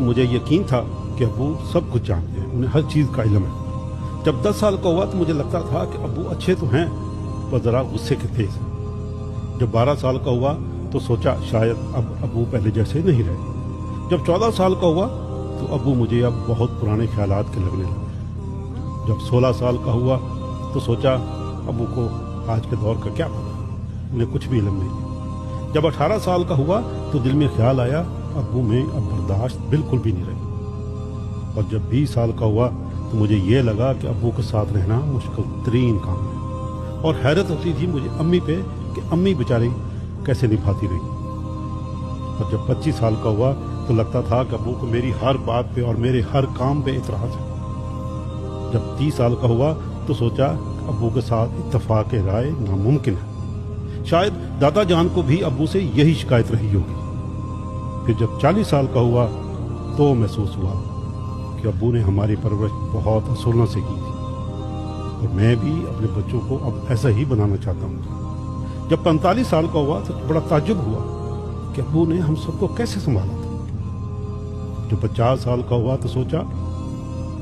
مجھے یقین تھا کہ ابو سب کچھ جانتے ہیں، انہیں ہر چیز کا علم ہے۔ جب 10 سال کا ہوا تو مجھے لگتا تھا کہ ابو اچھے تو ہیں پر ذرا غصے کے تیز ہیں۔ جب 12 سال کا ہوا تو سوچا شاید اب ابو پہلے جیسے نہیں رہے۔ جب 14 سال کا ہوا تو ابو مجھے اب بہت پرانے خیالات کے لگنے لگے۔ جب 16 سال کا ہوا تو سوچا ابو کو آج کے دور کا کیا پتا، انہیں کچھ بھی علم نہیں۔ جب 18 سال کا ہوا تو دل میں خیال آیا ابو میں اب برداشت بالکل بھی نہیں رہی۔ اور جب 20 سال کا ہوا تو مجھے یہ لگا کہ ابو کے ساتھ رہنا مشکل ترین کام ہے، اور حیرت ہوتی تھی مجھے امی پہ کہ امی بیچاری کیسے نبھاتی رہی۔ اور جب 25 سال کا ہوا تو لگتا تھا کہ ابو کو میری ہر بات پہ اور میرے ہر کام پہ اعتراض ہے۔ جب 30 سال کا ہوا تو سوچا کہ ابو کے ساتھ اتفاق رائے ناممکن ہے، شاید دادا جان کو بھی ابو سے یہی شکایت رہی ہوگی۔ پھر جب 40 سال کا ہوا تو محسوس ہوا کہ ابو نے ہماری پرورش بہت اصولوں سے کی تھی، اور میں بھی اپنے بچوں کو اب ایسا ہی بنانا چاہتا ہوں۔ جب 45 سال کا ہوا تو بڑا تعجب ہوا کہ ابو نے ہم سب کو کیسے سنبھالا تھا۔ جب 50 سال کا ہوا تو سوچا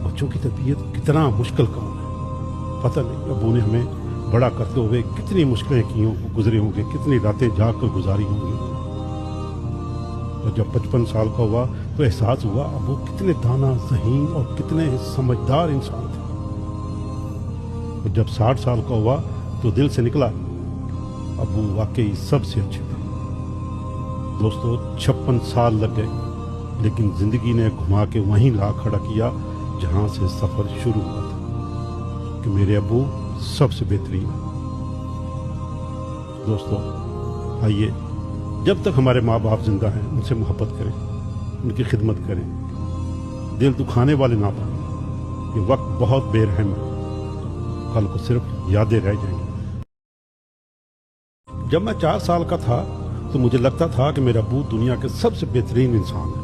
بچوں کی تربیت کتنا مشکل کام ہے، پتہ نہیں ابو نے ہمیں بڑا کرتے ہوئے کتنی مشکلیں کی ہوں گزرے ہوں گے، کتنی راتیں جاگ کر گزاری ہوں گی۔ اور جب 55 سال کا ہوا تو احساس ہوا ابو کتنے دانا ذہین اور کتنے سمجھدار انسان تھے۔ اور جب 60 سال کا ہوا تو دل سے نکلا ابو واقعی سب سے اچھے تھے۔ دوستو 56 سال لگ گئے، لیکن زندگی نے گھما کے وہیں لا کھڑا کیا جہاں سے سفر شروع ہوا تھا، کہ میرے ابو سب سے بہترین ہیں۔ دوستو آئیے جب تک ہمارے ماں باپ زندہ ہیں ان سے محبت کریں، ان کی خدمت کریں، دل دکھانے والے نہ بنیں۔ یہ وقت بہت بے رحم ہے، کل کو صرف یادیں رہ جائیں گی۔ جب میں 4 سال کا تھا تو مجھے لگتا تھا کہ میرا ابو دنیا کے سب سے بہترین انسان ہے۔